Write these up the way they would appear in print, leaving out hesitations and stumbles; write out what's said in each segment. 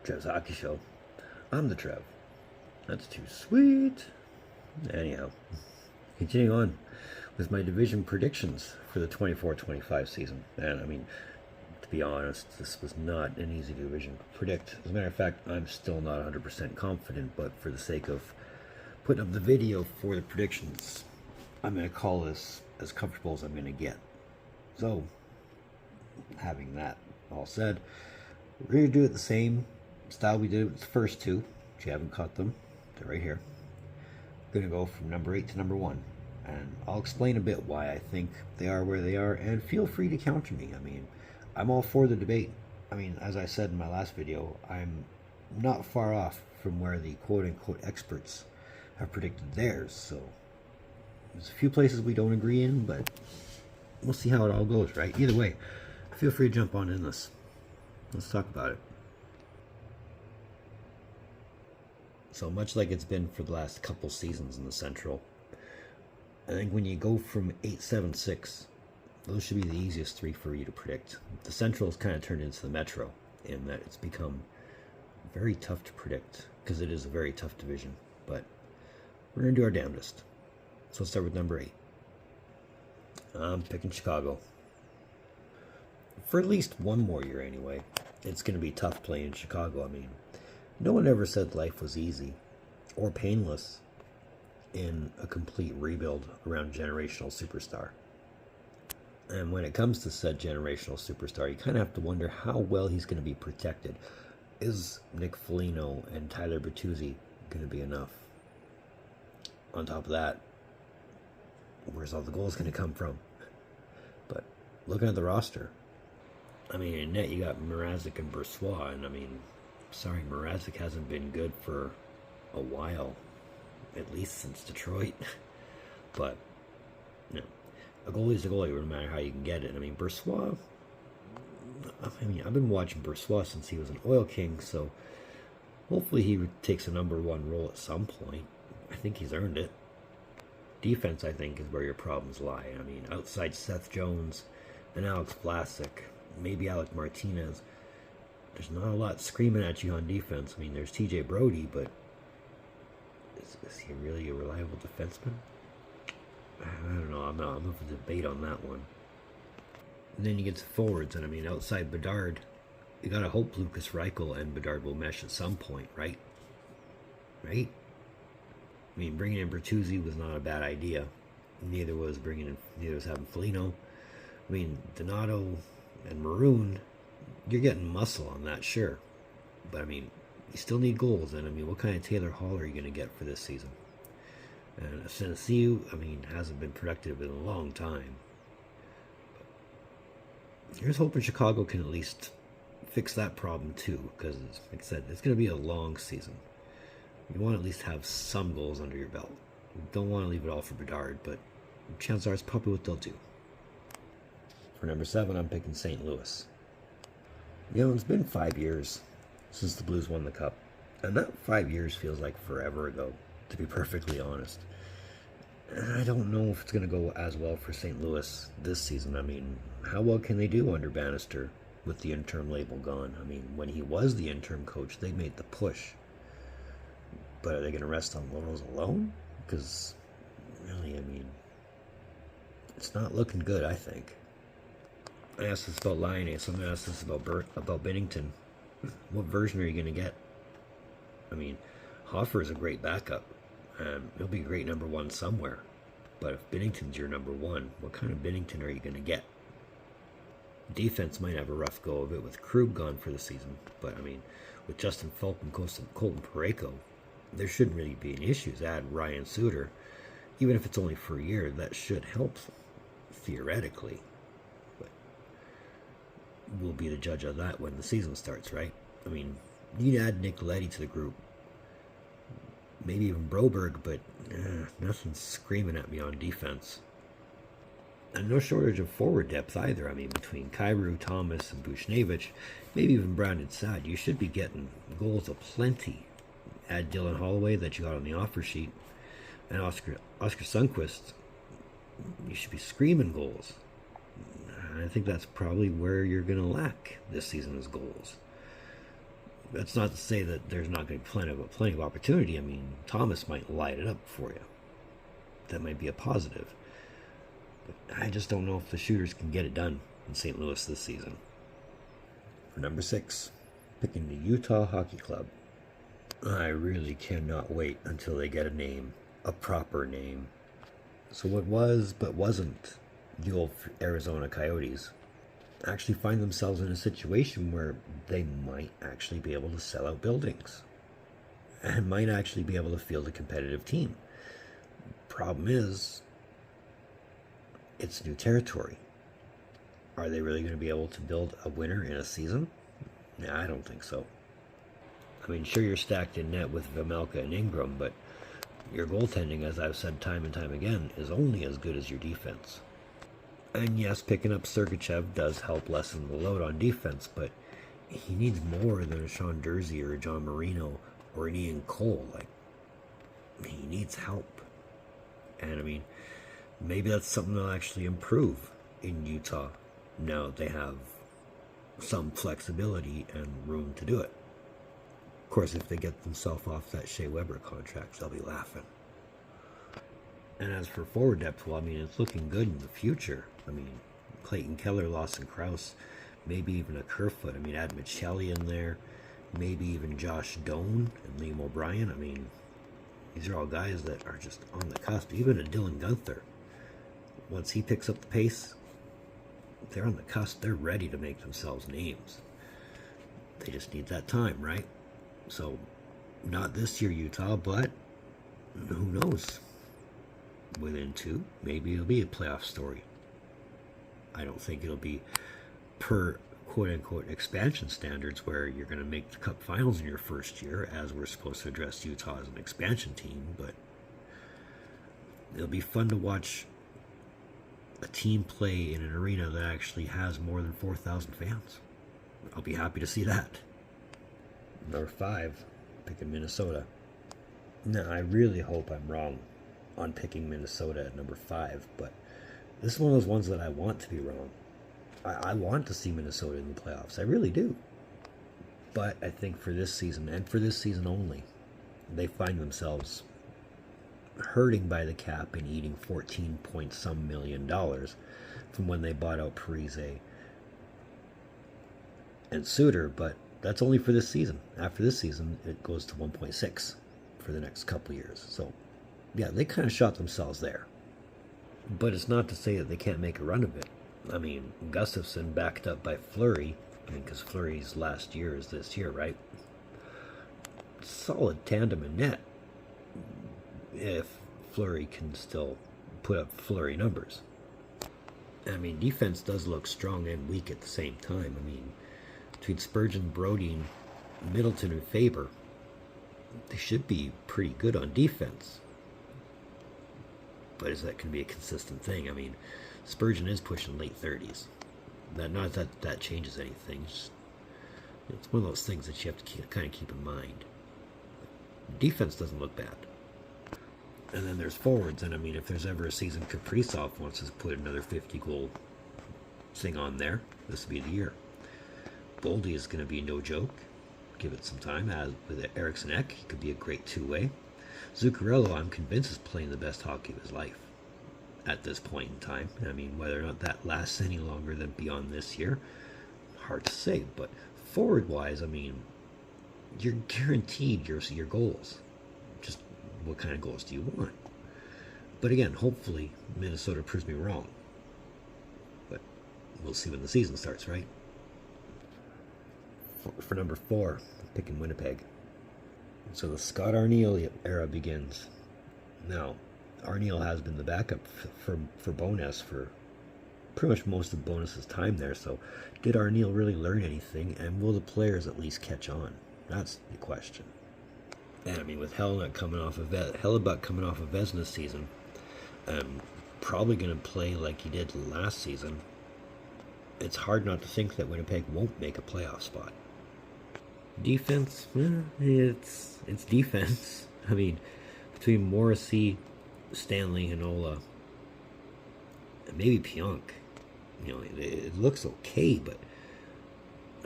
Trev's Hockey Show. I'm the Trev. That's too sweet. Anyhow, continuing on with my division predictions for the 24-25 season. And I mean, to be honest, this was not an easy division to predict. As a matter of fact, I'm still not 100% confident, but for the sake of putting up the video for the predictions, I'm going to call this as comfortable as I'm going to get. So, having that all said, we're going to do it the same style we did with the first two. If you haven't caught them, they're right here. We're going to go from number 8 to number 1. And I'll explain a bit why I think they are where they are, and feel free to counter me. I mean, I'm all for the debate. I mean, as I said in my last video, I'm not far off from where the quote-unquote experts have predicted theirs. So there's a few places we don't agree in, but we'll see how it all goes, right? Either way, feel free to jump on in this. Let's talk about it. So much like it's been for the last couple seasons in the Central, I think when you go from 8-7-6, those should be the easiest three for you to predict. The Central has kind of turned into the Metro in that it's become very tough to predict because it is a very tough division. But we're going to do our damnedest. So let's start with number 8. I'm picking Chicago. For at least one more year anyway, it's going to be tough playing in Chicago. I mean, no one ever said life was easy or painless in a complete rebuild around generational superstar. And when it comes to said generational superstar, you kind of have to wonder how well he's going to be protected. Is Nick Foligno and Tyler Bertuzzi going to be enough? On top of that, where's all the goals going to come from? But looking at the roster, I mean, in net you got Mrazek and Boursois, and I mean, sorry, Mrazek hasn't been good for a while, at least since Detroit. But, you know, a goalie's a goalie, no matter how you can get it. I mean, Boursois, I mean, I've been watching Boursois since he was an Oil King, so hopefully he takes a number 1 role at some point. I think he's earned it. Defense, I think, is where your problems lie. I mean, outside Seth Jones and Alex Vlasic, maybe Alec Martinez, there's not a lot screaming at you on defense. I mean, there's TJ Brody, but is he really a reliable defenseman? I don't know. I'm of a debate on that one. And then you get to forwards, and I mean, outside Bedard, you gotta hope Lucas Reichel and Bedard will mesh at some point, right? Right? I mean, bringing in Bertuzzi was not a bad idea. Neither was having Foligno. I mean, Donato and Maroon, you're getting muscle on that, sure. But I mean, you still need goals, and I mean, what kind of Taylor Hall are you going to get for this season? And Senesiu, I mean, hasn't been productive in a long time. But here's hoping Chicago can at least fix that problem too, because, like I said, it's going to be a long season. You want to at least have some goals under your belt. You don't want to leave it all for Bedard, but chances are it's probably what they'll do. For number 7, I'm picking St. Louis. You know, it's been 5 years since the Blues won the Cup, and that 5 years feels like forever ago, to be perfectly honest. And I don't know if it's going to go as well for St. Louis this season. I mean, how well can they do under Bannister with the interim label gone? I mean, when he was the interim coach, they made the push. But are they going to rest on laurels alone? Because, really, I mean, it's not looking good, I think. I asked this about Laine, so I'm going to ask this about Binnington. What version are you going to get? I mean, Hoffer is a great backup. He'll be a great number 1 somewhere. But if Binnington's your number 1, what kind of Binnington are you going to get? Defense might have a rough go of it with Krug gone for the season. But, I mean, with Justin Falk and Colton Parayko, there shouldn't really be any issues. Add Ryan Suter. Even if it's only for a year, that should help theoretically. We'll be the judge of that when the season starts, right? I mean, you need to add Nick Leddy to the group. Maybe even Broberg, but nothing's screaming at me on defense. And no shortage of forward depth either. I mean, between Kyrou, Thomas, and Buchnevich, maybe even Brandon Saad, you should be getting goals aplenty. Add Dylan Holloway that you got on the offer sheet, and Oscar Sundqvist, you should be screaming goals. I think that's probably where you're going to lack this season is goals. That's not to say that there's not going to be plenty of opportunity. I mean, Thomas might light it up for you. That might be a positive. But I just don't know if the shooters can get it done in St. Louis this season. For number 6, picking the Utah Hockey Club. I really cannot wait until they get a name, a proper name. So what was but wasn't the old Arizona Coyotes actually find themselves in a situation where they might actually be able to sell out buildings and might actually be able to field a competitive team. Problem is, it's new territory. Are they really going to be able to build a winner in a season? Nah, I don't think so. I mean, sure, you're stacked in net with Vejmelka and Ingram, but your goaltending, as I've said time and time again, is only as good as your defense. And yes, picking up Sergachev does help lessen the load on defense, but he needs more than a Sean Durzi or a John Marino or an Ian Cole. Like, he needs help. And I mean, maybe that's something they'll actually improve in Utah now that they have some flexibility and room to do it. Of course, if they get themselves off that Shea Weber contract, they'll be laughing. And as for forward depth, well, I mean, it's looking good in the future. I mean, Clayton Keller, Lawson Krause, maybe even a Kerfoot. I mean, add Michelli in there, maybe even Josh Doan and Liam O'Brien. I mean, these are all guys that are just on the cusp. Even a Dylan Gunther, once he picks up the pace, they're on the cusp. They're ready to make themselves names. They just need that time, right? So, not this year, Utah, but who knows? Within 2, maybe it'll be a playoff story. I don't think it'll be per quote-unquote expansion standards where you're going to make the Cup Finals in your first year, as we're supposed to address Utah as an expansion team, but it'll be fun to watch a team play in an arena that actually has more than 4,000 fans. I'll be happy to see that. Number 5, picking Minnesota. Now, I really hope I'm wrong on picking Minnesota at number 5, but this is one of those ones that I want to be wrong. I want to see Minnesota in the playoffs. I really do. But I think for this season, and for this season only, they find themselves hurting by the cap and eating 14 point some million dollars from when they bought out Parise and Suter, but that's only for this season. After this season, it goes to 1.6 for the next couple years. So, yeah, they kind of shot themselves there. But it's not to say that they can't make a run of it. I mean, Gustafsson backed up by Fleury. I mean, because Fleury's last year is this year, right? Solid tandem in net. If Fleury can still put up Fleury numbers. I mean, defense does look strong and weak at the same time. I mean, between Spurgeon, Brodin, Middleton, and Faber, they should be pretty good on defense. But is that going to be a consistent thing? I mean, Spurgeon is pushing late 30s. Not that that changes anything. It's one of those things that you have to kind of keep in mind. Defense doesn't look bad. And then there's forwards, and I mean, if there's ever a season Kaprizov wants to put another 50-goal thing on there, this will be the year. Boldy is going to be no joke. Give it some time. As with Eriksson Ek, he could be a great two-way. Zuccarello, I'm convinced, is playing the best hockey of his life at this point in time. I mean, whether or not that lasts any longer than beyond this year, hard to say. But forward-wise, I mean, you're guaranteed your goals. Just what kind of goals do you want? But again, hopefully Minnesota proves me wrong. But we'll see when the season starts, right? For number 4, picking Winnipeg. So the Scott Arniel era begins. Now, Arniel has been the backup for Bowness for pretty much most of Bowness's time there. So did Arniel really learn anything? And will the players at least catch on? That's the question. And I mean, with Hellebuck coming off of Vezina's season, probably going to play like he did last season, it's hard not to think that Winnipeg won't make a playoff spot. Defense, it's defense. I mean, between Morrissey, Stanley, Hanola, and maybe Pionk, it looks okay, but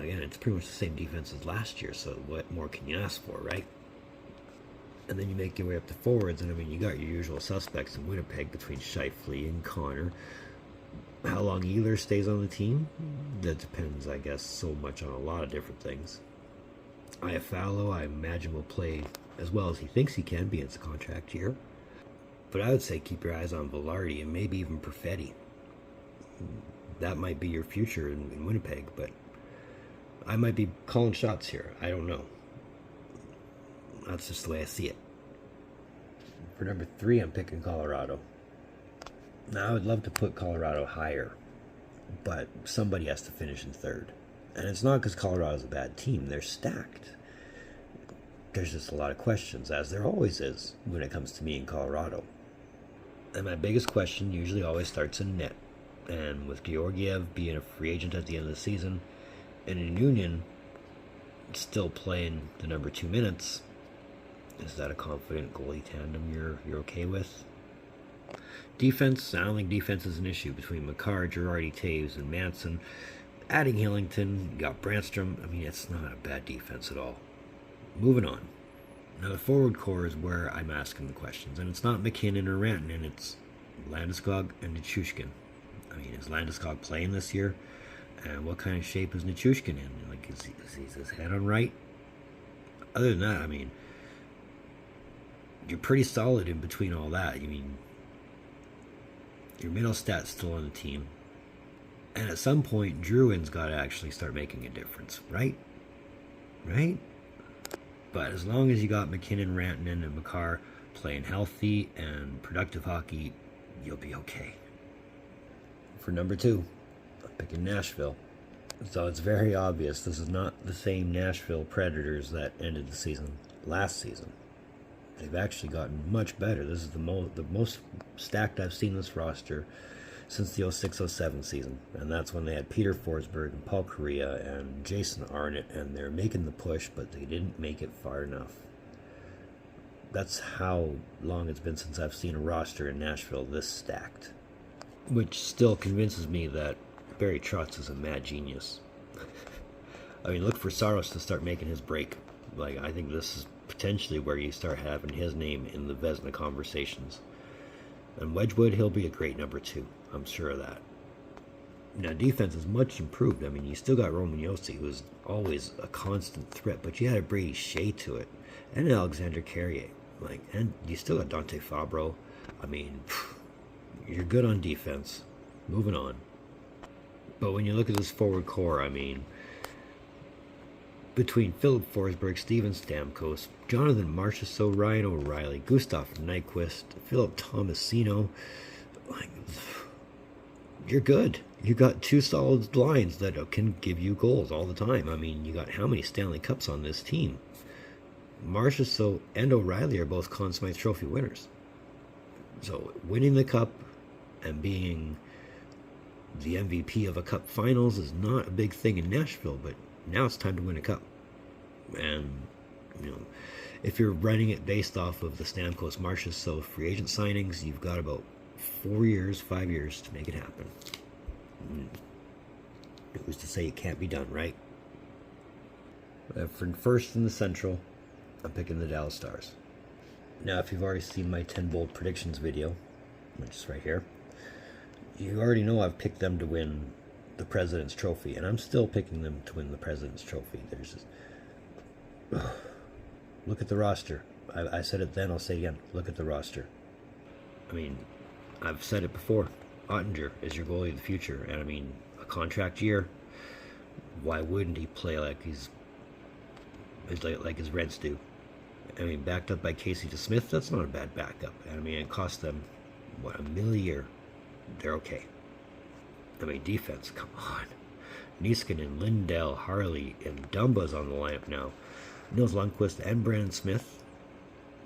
Again, it's pretty much the same defense as last year, so what more can you ask for, right? And then you make your way up to forwards, and I mean, you got your usual suspects in Winnipeg between Scheifele and Connor. How long Ehlers stays on the team? That depends, I guess, so much on a lot of different things. Iafallo, I imagine, will play as well as he thinks he can, being it's a contract year. But I would say keep your eyes on Velarde and maybe even Perfetti. That might be your future in Winnipeg, but I might be calling shots here. I don't know. That's just the way I see it. For number 3, I'm picking Colorado. Now, I would love to put Colorado higher, but somebody has to finish in 3rd. And it's not because Colorado's a bad team. They're stacked. There's just a lot of questions, as there always is when it comes to me in Colorado. And my biggest question usually always starts in net. And with Georgiev being a free agent at the end of the season, and in Union still playing the number 2 minutes, is that a confident goalie tandem you're okay with? Defense, I don't think defense is an issue between Makar, Girardi, Taves, and Manson. Adding Hillington, you got Brandstrom. I mean, it's not a bad defense at all. Moving on. Now, the forward core is where I'm asking the questions, and it's not McKinnon or Rantanen, it's Landeskog and Nichushkin. I mean, is Landeskog playing this year? And what kind of shape is Nichushkin in? Like, is his head on right? Other than that, I mean, you're pretty solid in between all that. I mean, your middle stat's still on the team. And at some point, Drouin's got to actually start making a difference, right? Right? But as long as you got McKinnon, Rantanen, and Makar playing healthy and productive hockey, you'll be okay. For number 2, I'm picking Nashville. So it's very obvious this is not the same Nashville Predators that ended the season last season. They've actually gotten much better. This is the most stacked I've seen this roster since the 06-07 season. And that's when they had Peter Forsberg and Paul Kariya and Jason Arnott, and they're making the push, but they didn't make it far enough. That's how long it's been since I've seen a roster in Nashville this stacked. Which still convinces me that Barry Trotz is a mad genius. I mean, look for Saros to start making his break. Like, I think this is potentially where you start having his name in the Vezina conversations. And Wedgwood, he'll be a great number 2. I'm sure of that. Now, defense is much improved. I mean, you still got Roman Josi, who was always a constant threat, but you had a Brady Shea to it, and an Alexander Carrier. Like, and you still got Dante Fabro. I mean, you're good on defense. Moving on. But when you look at this forward core, I mean, between Philip Forsberg, Steven Stamkos, Jonathan Marchessault, Ryan O'Reilly, Gustav Nyquist, Philip Tomasino, like, you're good. You got 2 solid lines that can give you goals all the time. I mean, you got how many Stanley Cups on this team? Marchessault and O'Reilly are both Conn Smythe Trophy winners. So winning the cup and being the MVP of a cup finals is not a big thing in Nashville, but now it's time to win a cup. And, you know, if you're running it based off of the Stamkos Marchessault free agent signings, you've got about 5 years to make it happen. Who's to say it can't be done, right? For first in the Central, I'm picking the Dallas Stars. Now, if you've already seen my 10 bold predictions video, which is right here, you already know I've picked them to win the President's Trophy, and I'm still picking them to win the President's Trophy. There's just... look at the roster. I said it then, I'll say it again. Look at the roster. I mean, I've said it before. Ottinger is your goalie of the future, and I mean, a contract year, why wouldn't he play like his Reds do? I mean, backed up by Casey DeSmith, that's not a bad backup. I mean, it cost them, what, $1 million a year? They're okay. I mean, defense, come on. Niskanen, Lindell, Harley, and Dumba's on the lineup now. Nils Lundqvist and Brandon Smith.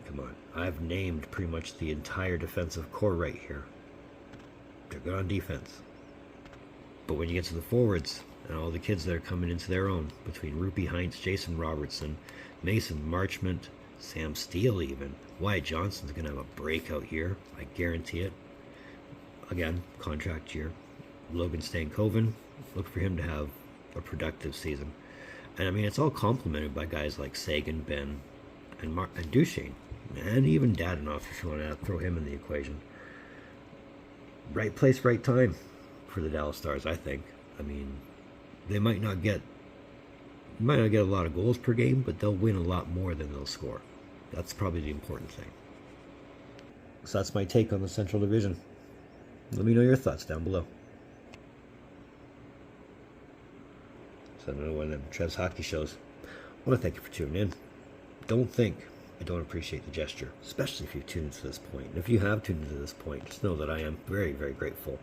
Come on. I've named pretty much the entire defensive core right here. They're good on defense. But when you get to the forwards, and all the kids that are coming into their own, between Rupi Heinz, Jason Robertson, Mason Marchment, Sam Steele even, Wyatt Johnson's going to have a breakout year. I guarantee it. Again, contract year. Logan Stankoven, look for him to have a productive season. And I mean, it's all complemented by guys like Sagan, Ben, and Duchesne, and even Dadonov if you want to throw him in the equation. Right place, right time for the Dallas Stars, I think. I mean, they might not get a lot of goals per game, but they'll win a lot more than they'll score. That's probably the important thing. So that's my take on the Central Division. Let me know your thoughts down below. So another one of them Trev's hockey shows. I want to thank you for tuning in. Don't think I don't appreciate the gesture, especially if you've tuned to this point. And if you have tuned to this point, just know that I am very, very grateful.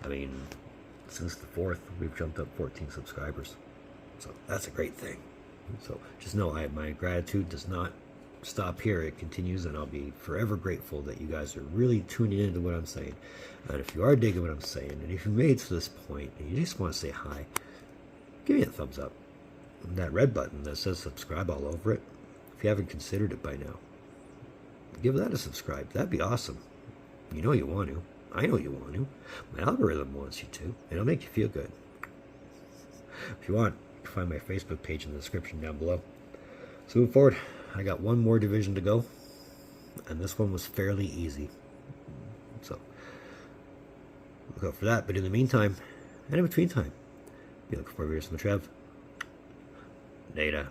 I mean, since the 4th, we've jumped up 14 subscribers. So that's a great thing. So just know my gratitude does not stop here. It continues, and I'll be forever grateful that you guys are really tuning into what I'm saying. And if you are digging what I'm saying, and if you made it to this point and you just want to say hi, give me a thumbs up. And that red button that says subscribe all over it, if you haven't considered it by now, give that a subscribe. That'd be awesome. You know you want to. I know you want to. My algorithm wants you to. It'll make you feel good. If you want, you can find my Facebook page in the description down below. So moving forward, I got one more division to go, and this one was fairly easy. So look out for that. But in the meantime, and in between time, be looking for videos from the Trev. Later.